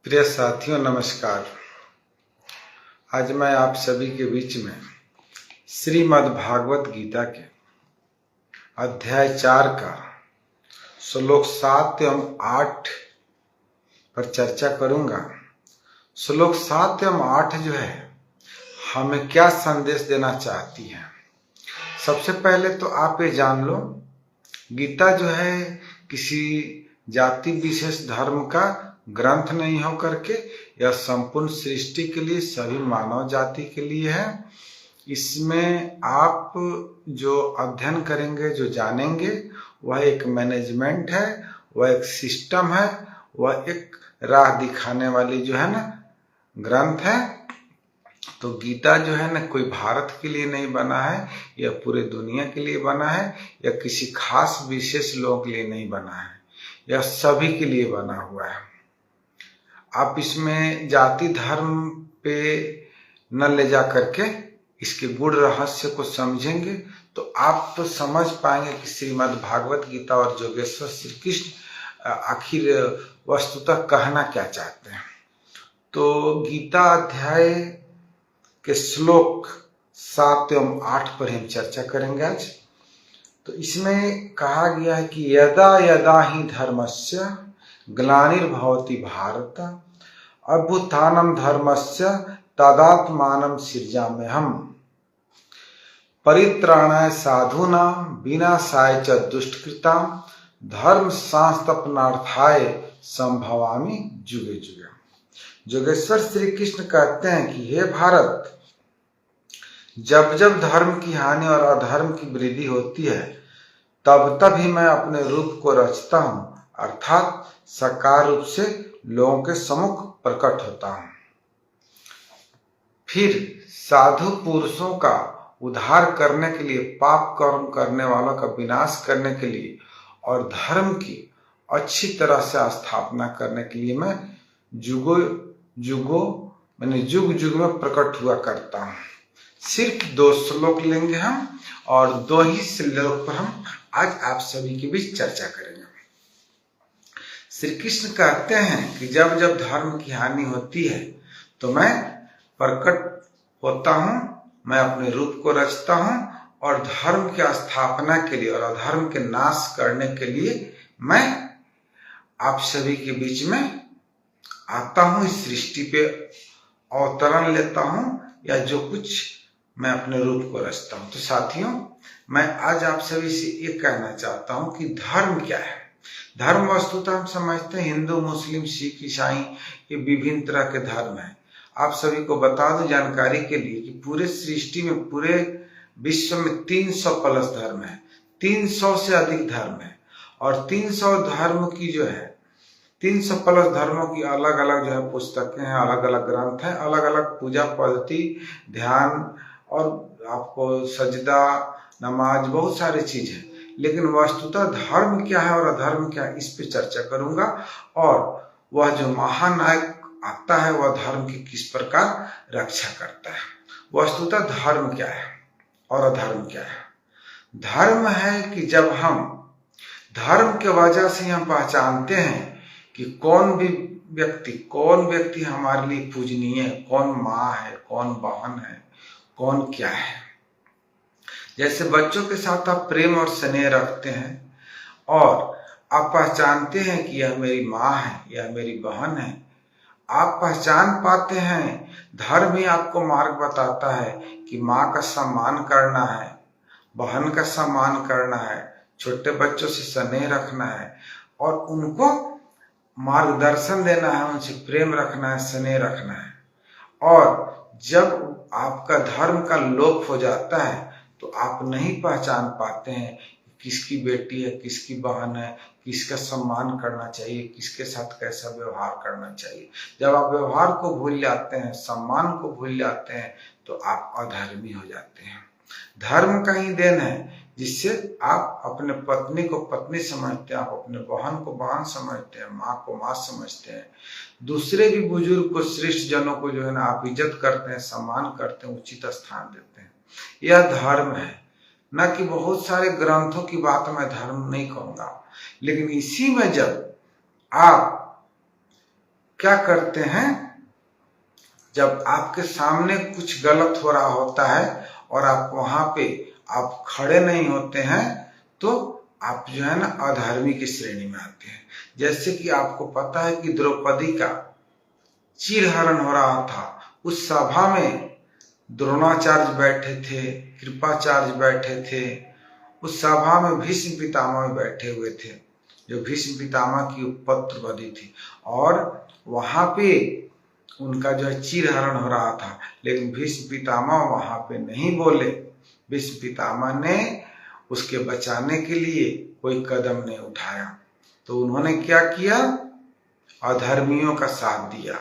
प्रिय साथियों नमस्कार। आज मैं आप सभी के बीच में श्रीमद् भागवत गीता के अध्याय 4 का श्लोक 7 एवं 8 पर चर्चा करूंगा। श्लोक 7 एवं 8 जो है हमें क्या संदेश देना चाहती है। सबसे पहले तो आप ये जान लो, गीता जो है किसी जाति विशेष धर्म का ग्रंथ नहीं हो करके यह संपूर्ण सृष्टि के लिए, सभी मानव जाति के लिए है। इसमें आप जो अध्ययन करेंगे, जो जानेंगे, वह एक मैनेजमेंट है, वह एक सिस्टम है, वह एक राह दिखाने वाली जो है ना ग्रंथ है। तो गीता जो है ना कोई भारत के लिए नहीं बना है, यह पूरे दुनिया के लिए बना है, यह किसी खास विशेष लोगों के लिए नहीं बना है, यह सभी के लिए बना हुआ है। आप इसमें जाति धर्म पे न ले जा करके इसके गूढ़ रहस्य को समझेंगे तो आप तो समझ पाएंगे कि श्रीमद् भागवत गीता और योगेश्वर श्री कृष्ण आखिर वस्तुतः कहना क्या चाहते हैं। तो गीता अध्याय के श्लोक 7 एवं 8 पर हम चर्चा करेंगे आज। तो इसमें कहा गया है कि यदा यदा ही धर्मस्य ग्लानिर्भवति भारत अभ्युत्थानं धर्मस्य तदात्मानं सृजाम्यहम् परित्राणाय साधूनां विनाशाय च दुष्कृतां धर्म संस्थापनार्थाय संभवामि जुगे जुगे। योगेश्वर श्री कृष्ण कहते हैं कि हे भारत, जब जब धर्म की हानि और अधर्म की वृद्धि होती है तब तब ही मैं अपने रूप को रचता हूं, अर्थात साकार रूप से लोगों के सम्मुख प्रकट होता हूं। फिर साधु पुरुषों का उद्धार करने के लिए, पाप कर्म करने वालों का विनाश करने के लिए और धर्म की अच्छी तरह से स्थापना करने के लिए मैं जुग जुग में प्रकट हुआ करता हूं। सिर्फ 2 श्लोक लेंगे हम और 2 ही श्लोक पर हम आज आप सभी के बीच चर्चा करेंगे। श्री कृष्ण कहते हैं कि जब जब धर्म की हानि होती है तो मैं प्रकट होता हूं, मैं अपने रूप को रचता हूं और धर्म की स्थापना के लिए और अधर्म के नाश करने के लिए मैं आप सभी के बीच में आता हूं, इस सृष्टि पे अवतरण लेता हूं या जो कुछ मैं अपने रूप को रचता हूं। तो साथियों, मैं आज आप सभी से ये कहना चाहता हूं कि धर्म क्या है। धर्म वस्तुतः हम समझते हैं हिंदू, मुस्लिम, सिख, ईसाई, ये विभिन्न तरह के धर्म हैं। आप सभी को बता दूं जानकारी के लिए कि पूरे सृष्टि में, पूरे विश्व में 300 प्लस धर्म है, 300 से अधिक धर्म है। और 300 धर्म की जो है 300 प्लस धर्मों की अलग अलग जो है पुस्तकें हैं, अलग अलग ग्रंथ हैं, अलग अलग पूजा पद्धति, ध्यान और आपको सजदा, नमाज, बहुत सारी चीज है। लेकिन वस्तुतः धर्म क्या है और अधर्म क्या है, इस पे चर्चा करूंगा। और वह जो महानायक आता है वह धर्म की किस प्रकार रक्षा करता है। वस्तुतः धर्म क्या है और अधर्म क्या है। धर्म है कि जब हम धर्म के वजह से हम पहचानते हैं कि कौन व्यक्ति हमारे लिए पूजनीय है, कौन माँ है, कौन बहन है, कौन क्या है। जैसे बच्चों के साथ आप प्रेम और स्नेह रखते हैं और आप पहचानते हैं कि यह मेरी माँ है, यह मेरी बहन है, आप पहचान पाते हैं। धर्म ही आपको मार्ग बताता है कि माँ का सम्मान करना है, बहन का सम्मान करना है, छोटे बच्चों से स्नेह रखना है और उनको मार्गदर्शन देना है, उनसे प्रेम रखना है, स्नेह रखना है। और जब आपका धर्म का लोप हो जाता है तो आप नहीं पहचान पाते हैं किसकी बेटी है, किसकी बहन है, किसका सम्मान करना चाहिए, किसके साथ कैसा व्यवहार करना चाहिए। जब आप व्यवहार को भूल जाते हैं, सम्मान को भूल जाते हैं तो आप अधर्मी हो जाते हैं। धर्म का ही देन है जिससे आप अपने पत्नी को पत्नी समझते हैं, आप अपने बहन को बहन समझते हैं, माँ को माँ समझते हैं, दूसरे भी बुजुर्ग को, श्रेष्ठ जनों को जो है ना आप इज्जत करते हैं, सम्मान करते हैं, उचित स्थान देते हैं। यह धर्म है। न कि बहुत सारे ग्रंथों की बात मैं धर्म नहीं कहूंगा, लेकिन इसी में जब आप क्या करते हैं, जब आपके सामने कुछ गलत हो रहा होता है और आप वहां पे आप खड़े नहीं होते हैं तो आप जो है ना अधर्मी की श्रेणी में आते हैं। जैसे कि आपको पता है कि द्रौपदी का चीरहरण हो रहा था, उस सभा में द्रोणाचार्य बैठे थे, कृपाचार्य बैठे थे, उस सभा में भीष्म पितामह बैठे हुए थे, जो भीष्म पितामह की पुत्रवधि थी, और वहां पे उनका जो है चीरहरण हो रहा था, लेकिन भीष्म पितामह वहां पे नहीं बोले। भीष्म पितामह ने उसके बचाने के लिए कोई कदम नहीं उठाया, तो उन्होंने क्या किया, अधर्मियों का साथ दिया,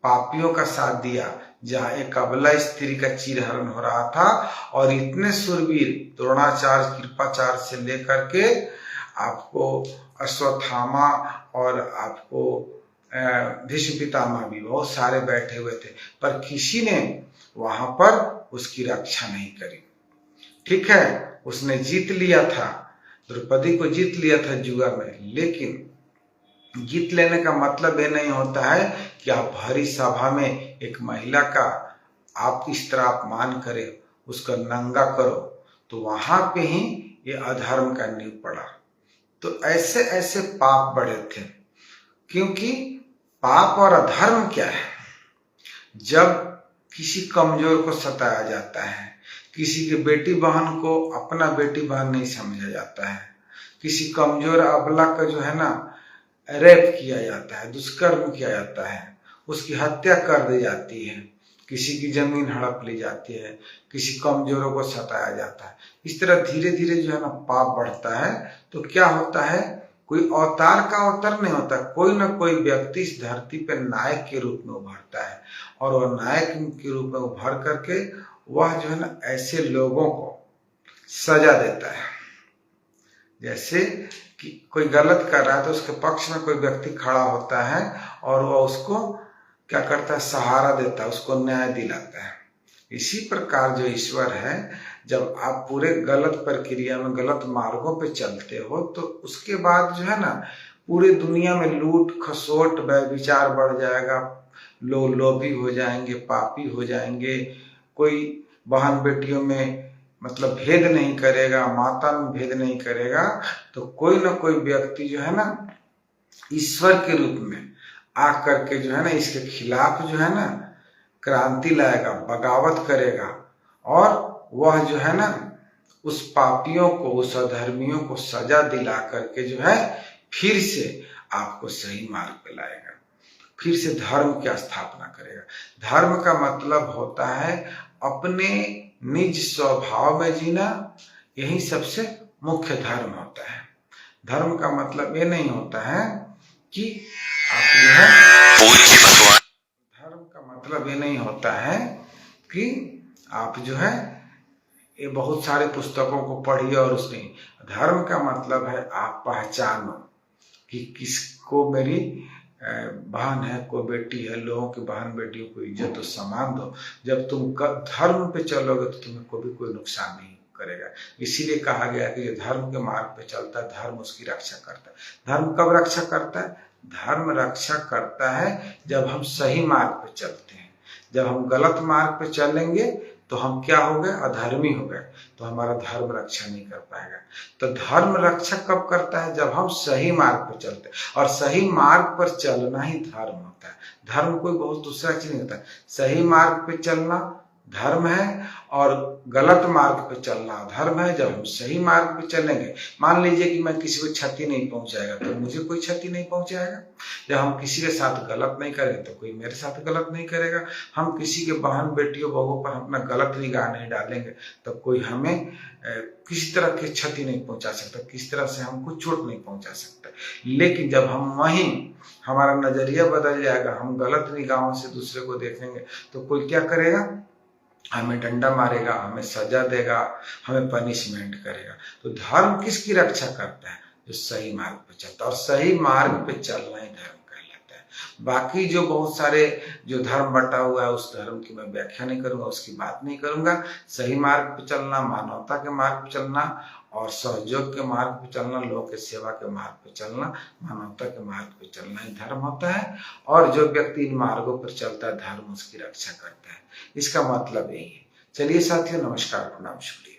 पापियों का साथ दिया। जहां एक अबला स्त्री का चीरहरण हो रहा था और इतने शूरवीर द्रोणाचार्य कृपाचार्य से लेकर के आपको अश्वत्थामा और आपको भीष्म पितामह भी बहुत सारे बैठे हुए थे, पर किसी ने वहां पर उसकी रक्षा नहीं करी। ठीक है, उसने जीत लिया था, द्रौपदी को जीत लिया था जुआ में, लेकिन जीत लेने का मतलब ये नहीं होता है कि आप भरी सभा में एक महिला का आप इस तरह अपमान करें, उसका नंगा करो, तो वहां पे ही ये अधर्म का नींव पड़ा। तो ऐसे ऐसे पाप बढ़े थे, क्योंकि पाप और अधर्म क्या है, जब किसी कमजोर को सताया जाता है, किसी के बेटी बहन को अपना बेटी बहन नहीं समझा जाता है, किसी कमजोर अबला का जो है ना रेप किया जाता है, दुष्कर्म किया जाता है, उसकी हत्या कर दी जाती है, किसी की जमीन हड़प ली जाती है, किसी कमजोरों को सताया जाता है, इस तरह धीरे धीरे जो है ना पाप बढ़ता है। तो क्या होता है, कोई अवतार का अवतार नहीं होता, कोई ना कोई व्यक्ति इस धरती पे नायक के रूप में उभरता है, और वह नायक के रूप में उभर करके वह जो है ना ऐसे लोगों को सजा देता है। जैसे कि कोई गलत कर रहा है तो उसके पक्ष में कोई व्यक्ति खड़ा होता है और वह उसको क्या करता है, सहारा देता है, उसको न्याय दिलाता है। इसी प्रकार जो ईश्वर है, जब आप पूरे गलत प्रक्रिया में गलत मार्गों पे चलते हो तो उसके बाद जो है ना पूरी दुनिया में लूट खसोट व्यभिचार बढ़ जाएगा, लोग लोभी हो जाएंगे, पापी हो जाएंगे, कोई बहन बेटियों में मतलब भेद नहीं करेगा, माता में भेद नहीं करेगा, तो कोई ना कोई व्यक्ति जो है ना ईश्वर के रूप में आ करके जो है ना इसके खिलाफ जो है ना क्रांति लाएगा, बगावत करेगा, और वह जो है ना उस पापियों को, उस अधर्मियों को सजा दिला करके जो है फिर से आपको सही मार्ग पे लाएगा, फिर से धर्म की स्थापना करेगा। धर्म का मतलब होता है अपने निज स्वभाव में जीना, यही सबसे मुख्य धर्म होता है। धर्म का मतलब ये नहीं होता है कि आप जो है, धर्म का मतलब ये नहीं होता है कि आप जो है ये बहुत सारे पुस्तकों को पढ़िए और उसने, धर्म का मतलब है आप पहचानो कि किसको मेरी बहन है, कोई बेटी है, लोगों की बहन बेटियों को इज्जत और सम्मान दो। जब तुम धर्म पे चलोगे तो तुम्हें कभी कोई नुकसान नहीं करेगा। इसीलिए कहा गया कि जो धर्म के मार्ग पे चलता है धर्म उसकी रक्षा करता है। धर्म कब रक्षा करता है? धर्म रक्षा करता है जब हम सही मार्ग पे चलते हैं। जब हम गलत मार्ग पे चलेंगे तो हम क्या हो गए? अधर्मी हो गए, तो हमारा धर्म रक्षा नहीं कर पाएगा। तो धर्म रक्षा कब करता है? जब हम सही मार्ग पर चलते हैं, और सही मार्ग पर चलना ही धर्म होता है। धर्म कोई बहुत दूसरा चीज नहीं होता। सही मार्ग पे चलना धर्म है और गलत मार्ग पे चलना धर्म है। जब हम सही मार्ग पे चलेंगे, मान लीजिए कि मैं किसी को क्षति नहीं पहुंचाएगा तो मुझे कोई क्षति नहीं पहुंचाएगा। जब हम किसी के साथ गलत नहीं करें तो कोई मेरे साथ गलत नहीं करेगा। हम किसी के बहन बेटियों बहुओं पर अपना गलत निगाह नहीं डालेंगे तो कोई हमें किसी तरह की क्षति नहीं पहुंचा सकता, किसी तरह से हमको चोट नहीं पहुंचा सकता। लेकिन जब हम वहीं हमारा नजरिया बदल जाएगा, हम गलत निगाहों से दूसरे को देखेंगे तो कोई क्या करेगा? हमें डंडा मारेगा, हमें सजा देगा, हमें पनिशमेंट करेगा। तो धर्म किसकी रक्षा करता है? जो सही मार्ग पे चलता है, और सही मार्ग पे चलना ही धर्म कहलाता है। बाकी जो बहुत सारे जो धर्म बटा हुआ है उस धर्म की मैं व्याख्या नहीं करूंगा, उसकी बात नहीं करूंगा। सही मार्ग पे चलना, मानवता के मार्ग पे चलना और सहयोग के मार्ग पर चलना, लोगों के सेवा के मार्ग पर चलना, मानवता के मार्ग पर चलना ही धर्म होता है। और जो व्यक्ति इन मार्गों पर चलता है, धर्म उसकी रक्षा करता है। इसका मतलब यही है। चलिए साथियों, नमस्कार, प्रणाम, शुक्रिया।